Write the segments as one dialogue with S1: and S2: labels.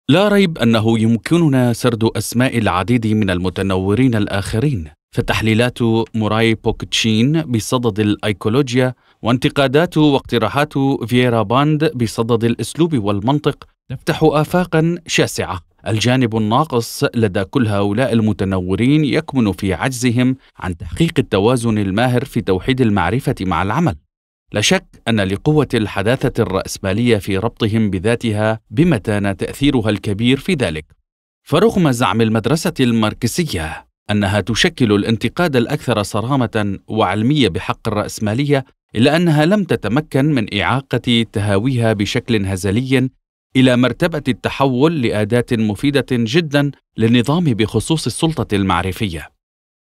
S1: لا ريب أنه يمكننا سرد أسماء العديد من المتنورين الآخرين، فتحليلات موراي بوكتشين بصدد الأيكولوجيا وانتقادات واقتراحات فييرا باند بصدد الأسلوب والمنطق تفتح آفاقا شاسعة. الجانب الناقص لدى كل هؤلاء المتنورين يكمن في عجزهم عن تحقيق التوازن الماهر في توحيد المعرفة مع العمل. لا شك أن لقوة الحداثة الرأسمالية في ربطهم بذاتها بمتان تأثيرها الكبير في ذلك. فرغم زعم المدرسة الماركسية أنها تشكل الانتقاد الأكثر صرامة وعلمية بحق الرأسمالية، إلا أنها لم تتمكن من إعاقة تهاويها بشكل هزلي إلى مرتبة التحول لأداة مفيدة جدا للنظام بخصوص السلطة المعرفية،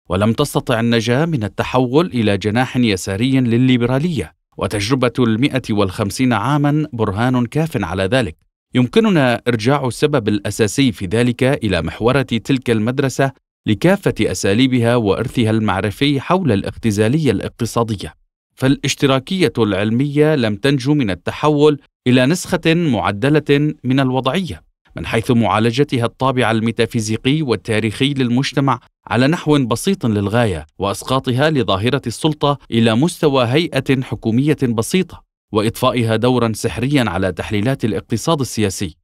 S1: ولم تستطع النجاة من التحول إلى جناح يساري للليبرالية. وتجربة 150 عاما برهان كاف على ذلك. يمكننا إرجاع السبب الأساسي في ذلك إلى محورة تلك المدرسة لكافة أساليبها وإرثها المعرفي حول الاختزالية الاقتصادية. فالاشتراكية العلمية لم تنجو من التحول إلى نسخة معدلة من الوضعية، من حيث معالجتها الطابع الميتافيزيقي والتاريخي للمجتمع على نحو بسيط للغاية، وأسقاطها لظاهرة السلطة إلى مستوى هيئة حكومية بسيطة، وإضفائها دورا سحريا على تحليلات الاقتصاد السياسي.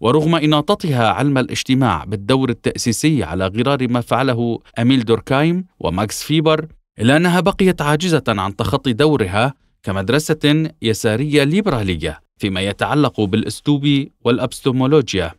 S1: ورغم إناطتها علم الاجتماع بالدور التأسيسي على غرار ما فعله أميل دوركايم وماكس فيبر، إلا أنها بقيت عاجزة عن تخطي دورها كمدرسة يسارية ليبرالية فيما يتعلق بالأسلوب والأبستمولوجيا.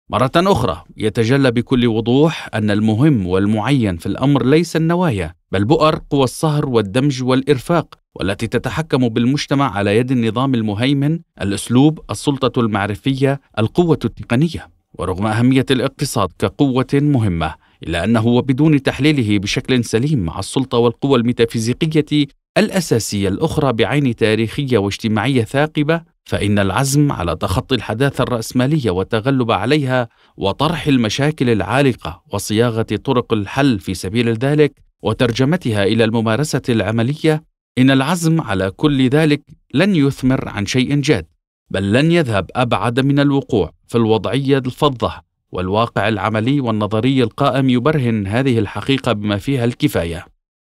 S1: مرة أخرى يتجلى بكل وضوح أن المهم والمعين في الأمر ليس النوايا، بل بؤر قوى الصهر والدمج والإرفاق، والتي تتحكم بالمجتمع على يد النظام المهيمن، الأسلوب، السلطة المعرفية، القوة التقنية. ورغم أهمية الاقتصاد كقوة مهمة، إلا أنه وبدون تحليله بشكل سليم مع السلطة والقوى الميتافيزيقية الأساسية الأخرى بعين تاريخية واجتماعية ثاقبة، فإن العزم على تخطي الحداثة الرأسمالية والتغلب عليها وطرح المشاكل العالقة وصياغة طرق الحل في سبيل ذلك وترجمتها إلى الممارسة العملية، إن العزم على كل ذلك لن يثمر عن شيء جاد، بل لن يذهب أبعد من الوقوع في الوضعية الفظة. والواقع العملي والنظري القائم يبرهن هذه الحقيقة بما فيها الكفاية.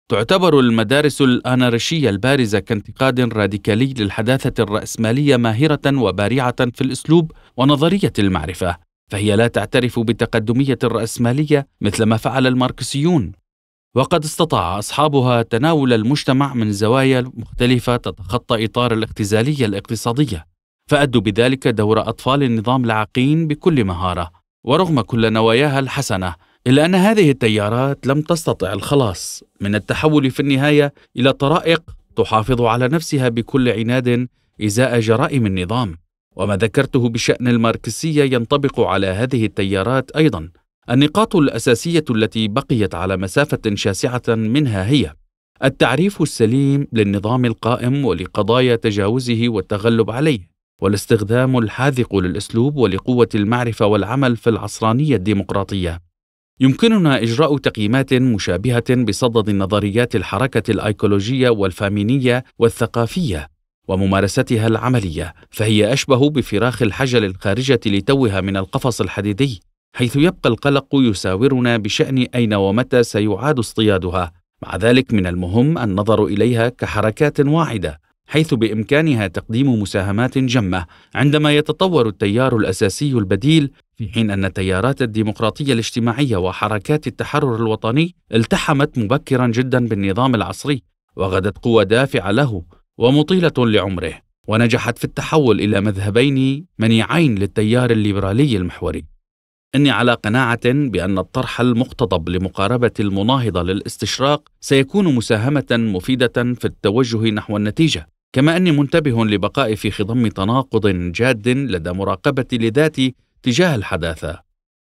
S1: تعتبر المدارس الأنارشية البارزة كانتقاد راديكالي للحداثة الرأسمالية ماهرة وبارعة في الأسلوب ونظرية المعرفة، فهي لا تعترف بتقدمية الرأسمالية مثل ما فعل الماركسيون، وقد استطاع أصحابها تناول المجتمع من زوايا مختلفة تتخطى إطار الاختزالية الاقتصادية، فأدوا بذلك دور أطفال النظام العقيم بكل مهارة. ورغم كل نواياها الحسنة، إلا أن هذه التيارات لم تستطع الخلاص من التحول في النهاية إلى طرائق تحافظ على نفسها بكل عناد إزاء جرائم النظام. وما ذكرته بشأن الماركسية ينطبق على هذه التيارات أيضا. النقاط الأساسية التي بقيت على مسافة شاسعة منها هي التعريف السليم للنظام القائم ولقضايا تجاوزه والتغلب عليه، والاستخدام الحاذق للأسلوب ولقوة المعرفة والعمل في العصرانية الديمقراطية. يمكننا إجراء تقييمات مشابهة بصدد نظريات الحركة الأيكولوجية والفامينية والثقافية وممارستها العملية، فهي أشبه بفراخ الحجل الخارجة لتوها من القفص الحديدي، حيث يبقى القلق يساورنا بشأن أين ومتى سيعاد اصطيادها. مع ذلك من المهم النظر إليها كحركات واعدة، حيث بإمكانها تقديم مساهمات جمة عندما يتطور التيار الأساسي البديل، في حين أن التيارات الديمقراطية الاجتماعية وحركات التحرر الوطني التحمت مبكرا جدا بالنظام العصري، وغدت قوة دافعة له ومطيلة لعمره، ونجحت في التحول إلى مذهبين منيعين للتيار الليبرالي المحوري. إني على قناعة بأن الطرح المقتضب لمقاربة المناهضة للاستشراق سيكون مساهمة مفيدة في التوجه نحو النتيجة، كما أني منتبه لبقاء في خضم تناقض جاد لدى مراقبة لذاتي تجاه الحداثة.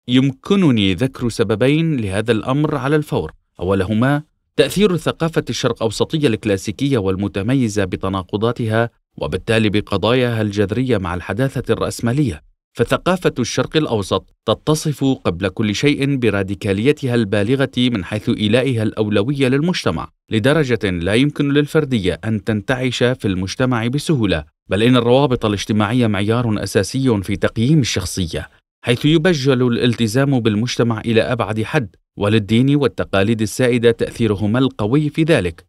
S1: يمكنني ذكر سببين لهذا الأمر على الفور. أولهما تأثير الثقافة الشرق أوسطية الكلاسيكية والمتميزة بتناقضاتها وبالتالي بقضاياها الجذرية مع الحداثة الرأسمالية. فثقافة الشرق الأوسط تتصف قبل كل شيء براديكاليتها البالغة من حيث إيلائها الأولوية للمجتمع، لدرجة لا يمكن للفردية أن تنتعش في المجتمع بسهولة، بل إن الروابط الاجتماعية معيار أساسي في تقييم الشخصية. حيث يبجل الالتزام بالمجتمع إلى أبعد حد، وللدين والتقاليد السائدة تأثيرهما القوي في ذلك.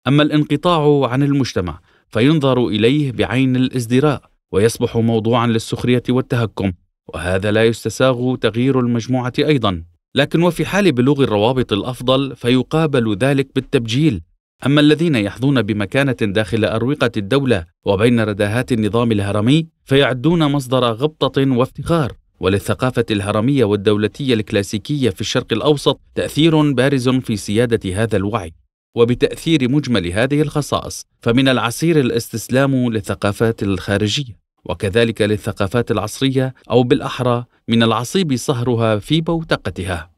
S1: أما الانقطاع عن المجتمع فينظر إليه بعين الازدراء، ويصبح موضوعا للسخرية والتهكم، وهذا لا يستساغ تغيير المجموعة أيضا. لكن وفي حال بلوغ الروابط الأفضل فيقابل ذلك بالتبجيل. أما الذين يحظون بمكانة داخل أروقة الدولة وبين رداهات النظام الهرمي فيعدون مصدر غبطة وافتخار. وللثقافة الهرمية والدولتية الكلاسيكية في الشرق الأوسط تأثير بارز في سيادة هذا الوعي. وبتأثير مجمل هذه الخصائص فمن العسير الاستسلام للثقافات الخارجية، وكذلك للثقافات العصرية، أو بالأحرى من العصيب صهرها في بوتقتها.